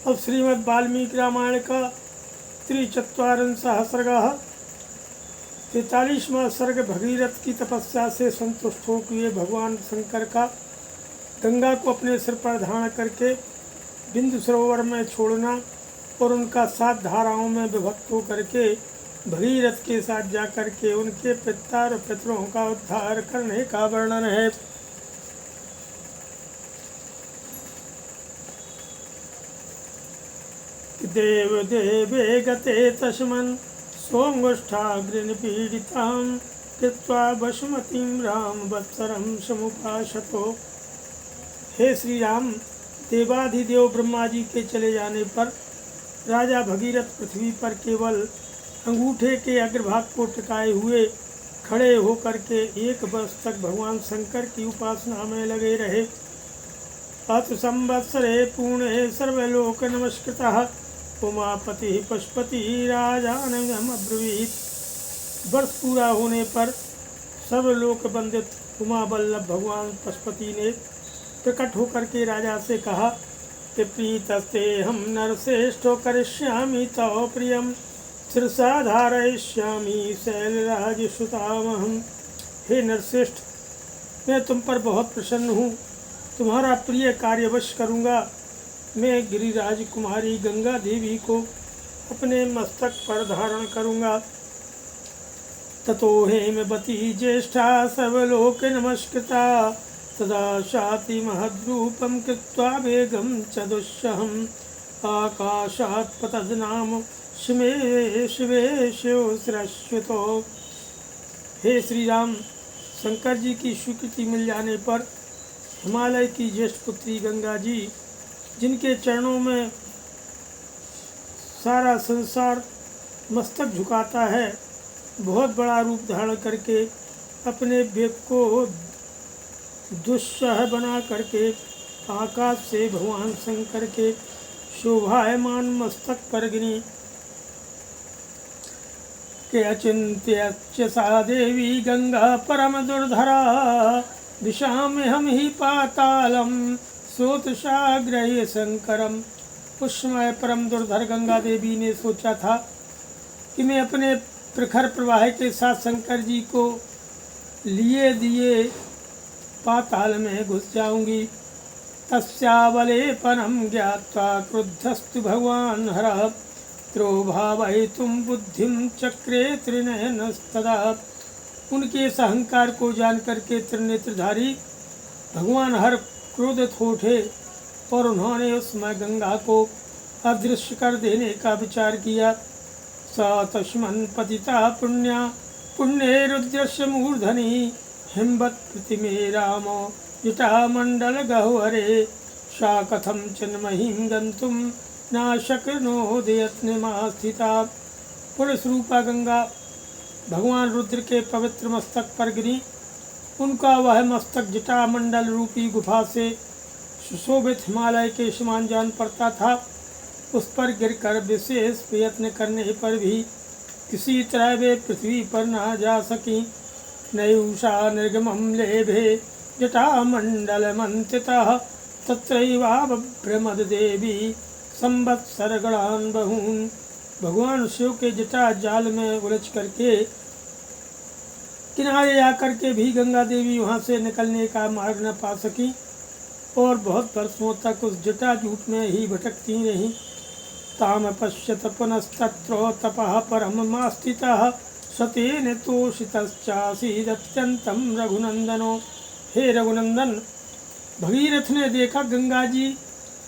अब श्रीमद् वाल्मीकि रामायण का 43वां सर्ग 43वां सर्ग। भगीरथ की तपस्या से संतुष्ट होकर भगवान शंकर का गंगा को अपने सिर पर धारण करके बिंदु सरोवर में छोड़ना और उनका 7 धाराओं में विभक्त होकर के भगीरथ के साथ जाकर के उनके पिता और पितरों का उद्धार करने का वर्णन है। देव देवे गते तस्मन् सोऽङ्गुष्ठाग्निपीडितां कृत्वा वसुमतीं राम वत्सरं समुपासतो। हे श्री राम, देवाधिदेव ब्रह्मा जी के चले जाने पर राजा भगीरथ पृथ्वी पर केवल अंगूठे के अग्रभाग को टिकाए हुए खड़े होकर के 1 वर्ष तक भगवान शंकर की उपासना में लगे रहे। अथ संवत्सरे पूर्णे सर्वलोक नमस्कृतः उमापति पशुपति राजानम् अब्रवीत्। वर्ष पूरा होने पर सर्वलोक वंदित उमा वल्लभ भगवान पशुपति ने प्रकट होकर के राजा से कहा कि प्रीतस्ते हम नरश्रेष्ठो करिष्यामि तव प्रियम शिरसा धारयिष्यामि शैलराजसुतामहम्। हे नरश्रेष्ठ, मैं तुम पर बहुत प्रसन्न हूँ, तुम्हारा प्रिय कार्यवश करूँगा। मैं गिरिराज कुमारी गंगा देवी को अपने मस्तक पर धारण करूँगा। ततो हेमवती ज्येष्ठा सर्वलोक नमस्कृता तदा शाति महद्रूपं कृत्वा वेगं च दुस्सहम् आकाशात् पतद्नाम शिवे शिवे शिवस्रश्वतो। हे श्री राम, शंकर जी की स्वीकृति मिल जाने पर हिमालय की ज्येष्ठ पुत्री गंगा जी, जिनके चरणों में सारा संसार मस्तक झुकाता है, बहुत बड़ा रूप धारण करके अपने वेग को दुस्सह बना करके आकाश से भगवान शंकर के शोभायमान मस्तक पर गिरी के अचिंत्य सा देवी गंगा परम दुर्धरा दिशामें हम ही पातालम सोतसाग्रह्य शंकरम। उस समय परम दुर्धर गंगा देवी ने सोचा था कि मैं अपने प्रखर प्रवाह के साथ शंकर जी को लिए दिए पाताल में घुस जाऊंगी। तस्यावलेपनम ज्ञात्वा क्रुद्धस्तु भगवान हरः त्रोभावयितुं बुद्धिं चक्रे त्रिनयनस्तदा। उनके इस अहंकार को जान करके त्रिनेत्रधारी भगवान हर क्रोधित हो उठे और उन्होंने उस समय गंगा को अदृश्य कर देने का विचार किया। स तस्मन् पतिता पुण्या पुण्ये रुद्रस्य मूर्धनि हिंवत् प्रतिमे रामो जटामण्डल गह्वरे सा कथं चिन्महीं गन्तुं न शक्नोदयत्निमास्थिता। पुरुष रूपा गंगा भगवान रुद्र के पवित्र मस्तक पर गिरी। उनका वह मस्तक जटामंडल रूपी गुफा से सुशोभित हिमालय के समान जान पड़ता था। उस पर गिरकर विशेष प्रयत्न करने पर भी किसी तरह वे पृथ्वी पर न जा सकी। नयूषा निर्गमं लेभे जटामण्डलमन्त्रितः तत्रैवाभ्रमद देवी संवत्सरगणान् बहून्। भगवान शिव के जटा जाल में उलझ करके किनारे आकर के भी गंगा देवी वहाँ से निकलने का मार्ग न पा सकी और बहुत वर्षों तक उस जटाजूट में ही भटकती रहीं। ताम पश्यत पुनस्तत्र तपः परममास्थितः सतेन तोषितश्चासीदत्यन्तं रघुनंदनो। हे रघुनंदन, भगीरथ ने देखा गंगा जी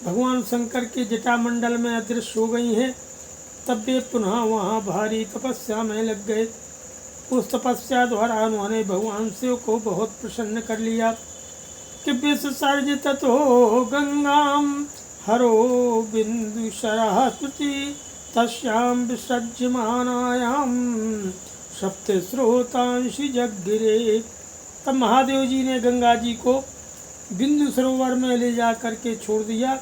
भगवान शंकर के जटामंडल में अदृश्य हो गई हैं। तब वे पुनः वहाँ भारी तपस्या में लग गए। उस तपस्या द्वारा उन्होंने भगवान शिव को बहुत प्रसन्न कर लिया कि विसर्जित तो गंगाम हरो बिंदुशरः स्मृति तस्यां विसर्ज्यमानायां सप्तस्रोतांसि जगगिरे। तब महादेव जी ने गंगा जी को बिंदु सरोवर में ले जा करके छोड़ दिया।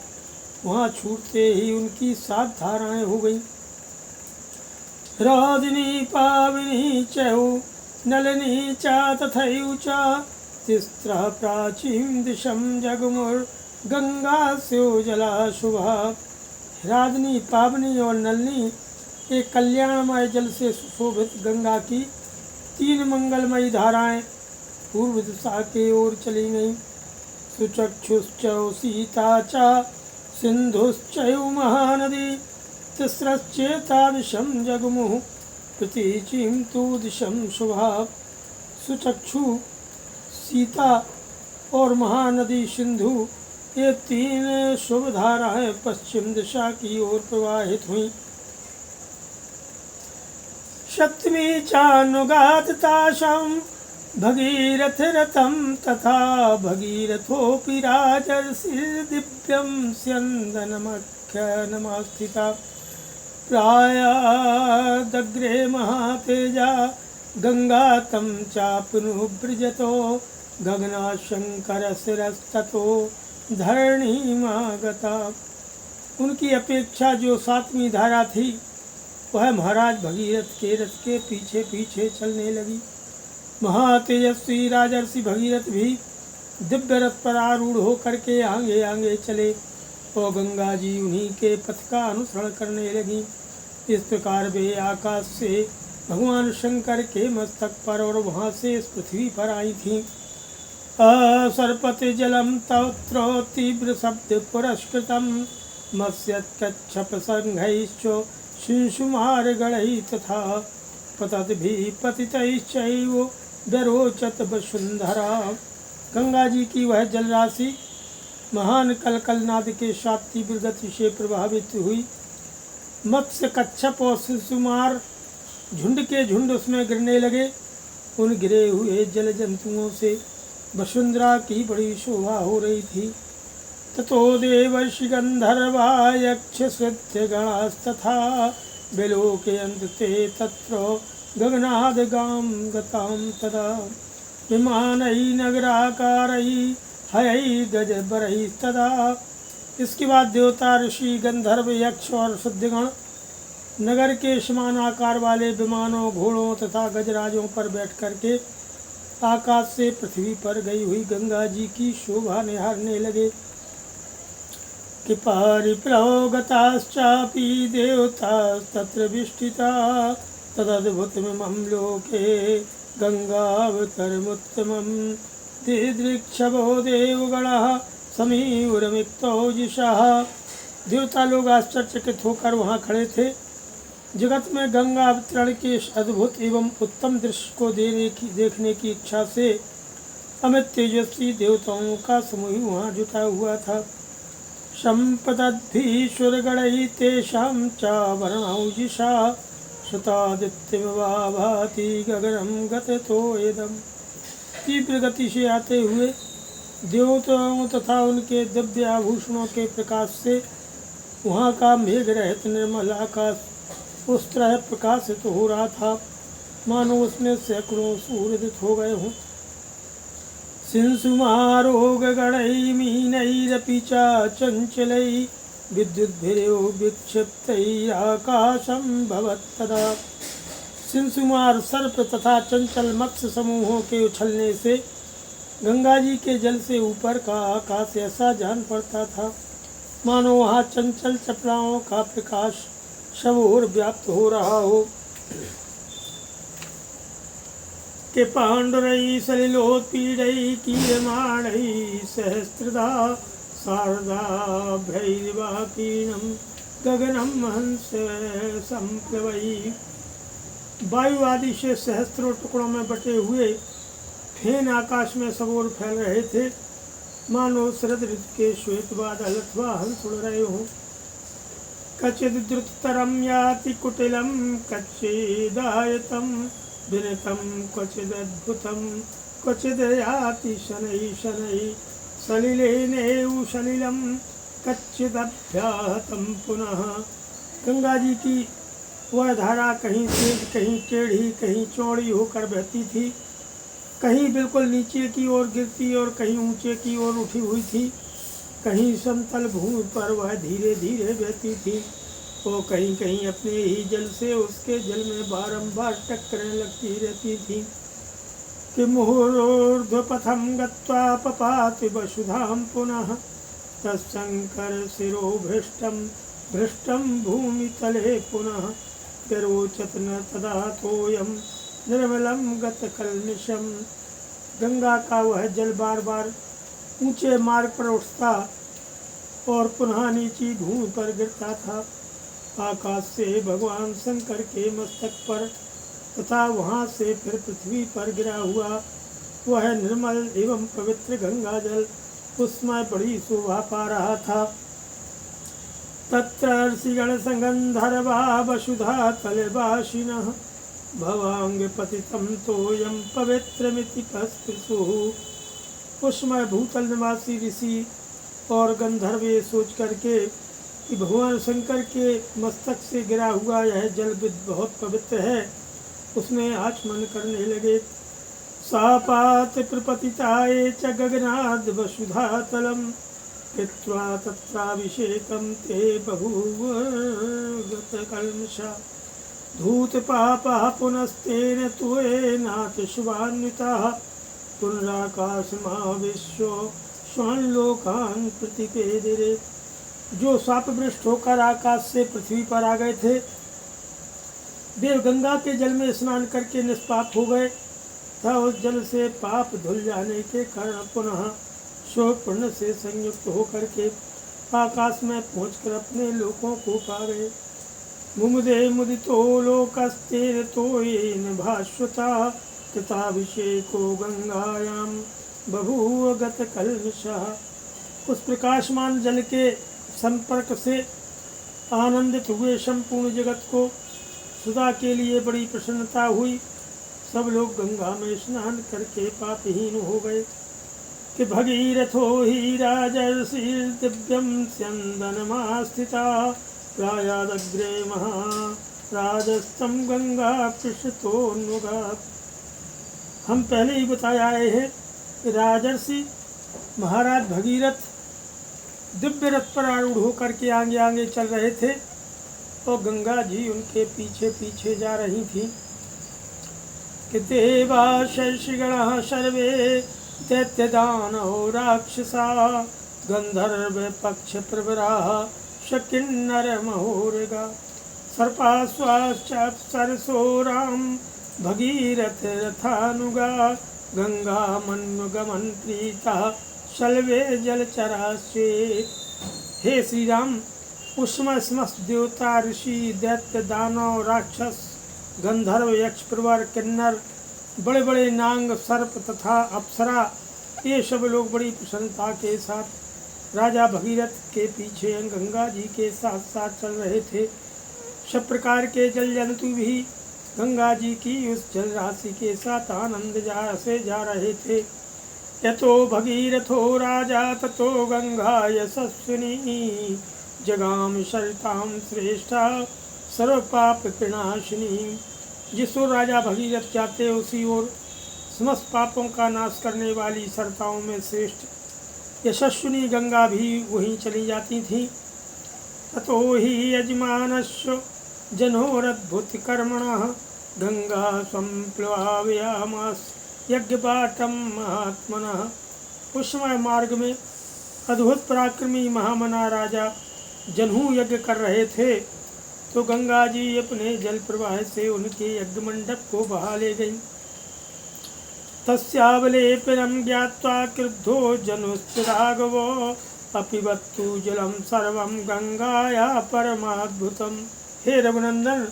वहाँ छूटते ही उनकी 7 धाराएं हो गई। रादिनी पाविनी चहु नलिनी च तथैव च तिस्रः प्राचीं दिशं जगमुर्गंगा स्यो जला शुभा। राधनी, पावनी और नलनी एक कल्याणमय जल से सुशोभित गंगा की 3 मंगलमयी धाराएं पूर्व दिशा की ओर चली गईं। सुचक्षुश्च सीता च सिंधुश्चैव महानदी तिस्रश्चेता विषम जगमुः प्रतीचीं तु दिशम शुभा। सुचक्षु, सीता और महानदी सिंधु ये 3 शुभ धाराएं पश्चिम दिशा की ओर प्रवाहित हुईं। सप्तमी चानुगाताशं भगीरथरथं तथा भगीरथोऽपि राजर्षिर्दिव्यं स्यन्दनमख्यनमास्थिता प्रायादग्रे महातेजा गंगा तं चाप्नुवृजतो गगनाशंकरशिरस्ततो धरणीमागता। उनकी अपेक्षा जो 7वीं धारा थी वह महाराज भगीरथ के रथ के पीछे पीछे चलने लगी। महातेजस्वी राजर्षि भगीरथ भी दिव्य रथ पर आरूढ़ होकर के आगे आगे चले और गंगा जी उन्हीं के पथ का अनुसरण करने लगी। इस प्रकार वे आकाश से भगवान शंकर के मस्तक पर और वहाँ से इस पृथ्वी पर आई थीं। असर्पति जलम तत्र तीव्र शब्द पुरस्कृतम मत्स्यकच्छप संघैश्च शिशुमार गणैः तथा पतद्भिः पतितैश्चैव व्यरोचत वसुंधरा। गंगा जी की वह जलराशि महान कलकलनाद के साथ तीव्र गति से प्रभावित हुई। मत्स्य, कच्छप और शिशुमार झुंड के झुंड उसमें गिरने लगे। उन गिरे हुए जल जंतुओं से वसुंधरा की बड़ी शोभा हो रही थी। ततो देवर्षि गंधर्वा यक्ष सिद्ध गणास्तथा विलोकयन्त ते तत्र गगनादगां गतां तदा विमानै नगराकारै हयै गजबरै तदा। इसके बाद देवता, ऋषि, गंधर्व, यक्ष और सिद्धगण नगर के समान आकार वाले विमानों, घोड़ों तथा गजराजों पर बैठ करके आकाश से पृथ्वी पर गई हुई गंगा जी की शोभा निहारने लगे। कृपारिप्लवगताश्चापि देवतास्तत्र विष्ठिता तदद्भुतमिमं लोके गंगावतरमुत्तमं दिदृक्षभो देवगणः समीउरमिक्तौजिषः। देवता लोग आश्चर्यचकित होकर वहाँ खड़े थे। जगत में गंगा अवतरण के इस अद्भुत एवं उत्तम दृश्य को देखने की इच्छा से अमित तेजस्वी देवताओं का समूह वहाँ जुटा हुआ था। संपदद्भिः तेषां चावरणौजिषा शतादित्यमिवा भाति गगनं गततो इदम्। तीव्र गति से आते हुए देवताओं तथा उनके दिव्य आभूषणों के प्रकाश से वहाँ का मेघ रहित निर्मल आकाश उस तरह प्रकाशित हो रहा था मानो उसमें सैकड़ों सूर्य उदित हो गए हों। सिंसुमारोगगणैः मीनैरपि च चञ्चलैः विद्युद्भिरेव विक्षिप्तैः आकाशं भवत्तदा। सिंसुमार, सर्प तथा चंचल मत्स्य समूहों के उछलने से गंगा जी के जल से ऊपर का आकाश ऐसा जान पड़ता था मानो वहाँ चंचल चपराओं का प्रकाश सब ओर व्याप्त हो रहा हो। के पाण्डुरैः सलिलोत्पीडैः कीयमाणैः सहस्रधा शारदाभ्रैर्वाकीर्णं गगनं हंस संप्लवैः। वायु आदि से सहस्त्रों टुकड़ों में बटे हुए फेन आकाश में सब ओर फैल रहे थे मानो शरद ऋतु के श्वेत बादल अथवा हंस उड़ रहे हों। कचिद् द्रुततरं याति कुटिलं कच्चिदायतं विनितं क्वचिदद्भुतं क्वचिद् याति शनैः शनैः सलिलेनेव सलिलं कच्चिदभ्याहतं पुनः। गंगा जी की वह धारा कहीं तेज, कहीं टेढ़ी, कहीं चौड़ी होकर बहती थी, कहीं बिल्कुल नीचे की ओर गिरती और कहीं ऊंचे की ओर उठी हुई थी। कहीं समतल भूमि पर वह धीरे धीरे बहती थी और कहीं कहीं अपने ही जल से उसके जल में बारंबार टकराने लगती रहती थी। कि मुहुर्ध्वपथं गत्वा पपाति वसुधां पुनः तत्शंकर शिरो भ्रष्टं भ्रष्टं भूमितले पुनः व्यरोचत न तदा तोयम निर्मलम गतकल्मिषम। गंगा का वह जल बार बार ऊंचे मार्ग पर उठता और पुनः नीची भूमि पर गिरता था। आकाश से भगवान शंकर के मस्तक पर तथा वहाँ से फिर पृथ्वी पर गिरा हुआ वह निर्मल एवं पवित्र गंगा जल उसमें बड़ी शोभा पा रहा था। तत्र ऋषिगण संगंधर्वा वसुधा तलवासिनः भवांग पतितं तोयम पवित्रमिति पस्पृशुः। उसमें भूतल निवासी ऋषि और गंधर्व ये सोच करके कि भगवान शंकर के मस्तक से गिरा हुआ यह जल बहुत पवित्र है, उसमें आचमन करने लगे। सापात प्रपतिताये च गगनाद वसुधा तलम कृत्वा तत्राभिषेकं ते बभूव गतकल्मषा। धूत पापः पुनस्तेन त्वेनाथ शुभान्विताः पुनराकाशमाविश्य स्वान् लोकान् प्रतिपेदिरे। जो शापभ्रष्ट होकर आकाश से पृथ्वी पर आ गए थे, देव गंगा के जल में स्नान करके निष्पाप हो गए था। उस जल से पाप धुल जाने के कारण पुनः शोक पुण्य से संयुक्त होकर के आकाश में पहुंचकर अपने लोकों को पा गए। मुमुदे मुदितो लोकस्तेरतो येन भास्वता कृताभिषेको गंगायां बभूव गतकल्मषः। उस प्रकाशमान जल के संपर्क से आनंदित हुए संपूर्ण जगत को सदा के लिए बड़ी प्रसन्नता हुई। सब लोग गंगा में स्नान करके पापहीन हो गए। कि भगीरथो ही राजर्षि दिव्यम स्यंदनमास्थिता प्रायादग्रे महाराजस्तम गंगा पृष्ठतोन्मुगात्। हम पहले ही बताया हैं कि राजर्षि महाराज भगीरथ दिव्य रथ पर आरूढ़ होकर के आगे आगे चल रहे थे और गंगा जी उनके पीछे पीछे जा रही थी। कि देवा शर्षिगणः सर्वे दैत्यदानव राक्षसा गंधर्व पक्ष प्रवराः शकिन्नर महोरगा सर्पाश्वाश्चाप्सरसो राम भगीरथ रथानुगा गंगा मन्वगमन प्रीता शल्वे जलचराश्चे। हे श्री राम, उस समय समस्त देवता ऋषि दैत्य दानव राक्षस गंधर्व यक्ष प्रवर किन्नर बड़े बड़े नांग सर्प तथा अप्सरा ये सब लोग बड़ी प्रसन्नता के साथ राजा भगीरथ के पीछे गंगा जी के साथ साथ चल रहे थे। सब प्रकार के जल जंतु भी गंगा जी की उस जल राशि के साथ आनंद से जा रहे थे। यतो भगीरथो राजा ततो गंगा यशस्विनी जगाम सरिताम श्रेष्ठा सर्व पाप विनाशिनी। जिस ओर राजा भगीरथ जाते उसी ओर समस्त पापों का नाश करने वाली सरिताओं में श्रेष्ठ यशस्विनी गंगा भी वहीं चली जाती थी। ततो ही यजमानस्य जनोरद्भुत कर्मणः गंगा संप्लवावयामास यज्ञपाठम महात्मनः। उस समय मार्ग में अद्भुत पराक्रमी महामना राजा जनहू यज्ञ कर रहे थे तो गंगा जी अपने जल प्रवाह से उनके यज्ञ मंडप को बहा ले गई। तस्यावलेपनम ज्ञात्वा क्रुद्धो जनुश्चिरागवो अपिबत्तु जलम सर्वम गंगाया परमाद्भुतम। हे रघुनंदन,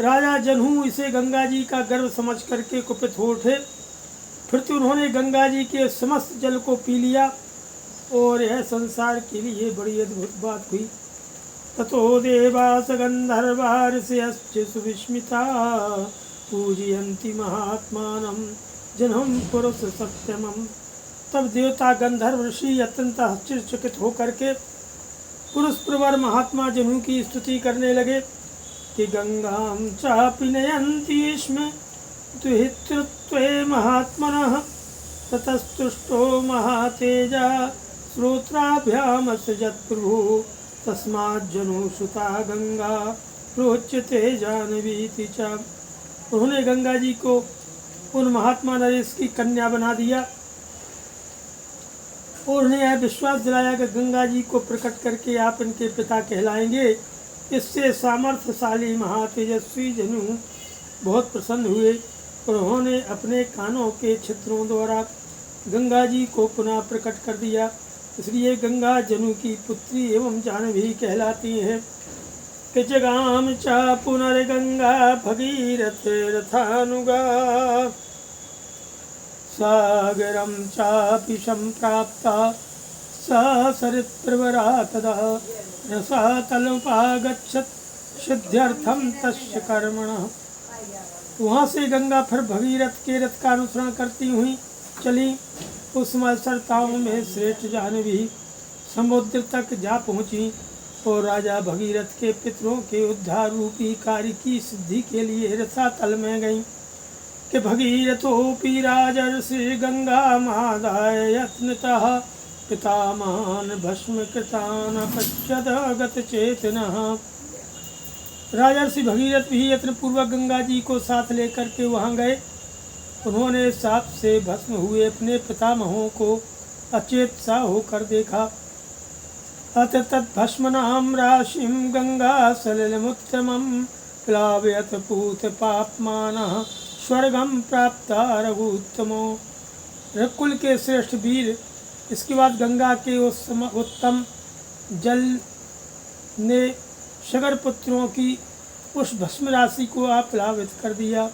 राजा जनहू इसे गंगा जी का गर्व समझ करके कुपित हो उठे। फिर तो उन्होंने गंगा जी के समस्त जल को पी लिया और यह संसार के लिए बड़ी अद्भुत बात हुई। ततो देवास गंधर्वा ऋषयश्च सुविस्मिता पूजयन्ति महात्मानं जनहं पुरुष सत्यमं। तब देवता गंधर्व ऋषि अत्यंत आश्चर्यचकित होकर के पुरुष प्रवर महात्मा जनहू की स्तुति करने लगे कि गंगां चापि नयन्ति स्म दुहितृत्वे महात्मनः ततस्तुष्टो महातेजा श्रोत्राभ्याम सजत् प्रभु तस्माज्जनुसुता गंगा प्रोच्यते जाह्नवीति च। उन्होंने गंगा जी को उन महात्मा नरेश की कन्या बना दिया। और उन्हें यह विश्वास दिलाया कि गंगा जी को प्रकट करके आप इनके पिता कहलाएंगे। इससे सामर्थ्यशाली महातेजस्वी जनु बहुत प्रसन्न हुए और उन्होंने अपने कानों के छिद्रों द्वारा गंगा जी को पुनः प्रकट कर दिया। इसलिए गंगा जनु की पुत्री एवं जाह्नवी कहलाती हैं। कि जगाम चा पुनर्गंगा भगीरथ रथानुगा सागरम चापि संप्राप्ता सा सरितप्रवरा तदा रसातलोपागच्छत् सिद्ध्यर्थम तस्य कर्मणः। वहाँ से गंगा फिर भगीरथ के रथ का अनुसरण करती हुई चली। उस मत्सरताओं में श्रेष्ठ जाह्नवी समुद्र तक जा पहुँची और राजा भगीरथ के पितरों के उद्धार रूपी कार्य की सिद्धि के लिए रसातल में गईं। कि भगीरथोऽपि राजर्षि गंगा मादाय यत्नतः पितामहान् भस्मकृतान् अपश्यत् गतचेतनः। राजर्षि भगीरथ भी यत्न पूर्वक गंगा जी को साथ लेकर के वहाँ गए। उन्होंने साप से भस्म हुए अपने पितामहों को अचेत सा होकर देखा। अत तद्भस्मनां राशिं गंगा सलिलमुत्तमं प्लावयत पूत पापमानः स्वर्गम प्राप्ता रघुत्तमो। रघुकुल के श्रेष्ठ वीर, इसके बाद गंगा के उस उत्तम जल ने सगर पुत्रों की उस भस्म राशि को आप प्लावित कर दिया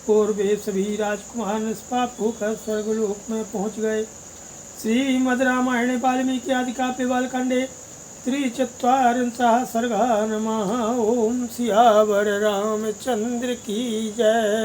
और वे सभी राजकुमार निष्पाप होकर स्वर्गलोक में पहुँच गए। श्रीमद् रामायणे वाल्मीकि आदि काव्ये बालकांडे 43 सर्गा। नमः। ओम सियावर रामचंद्र की जय।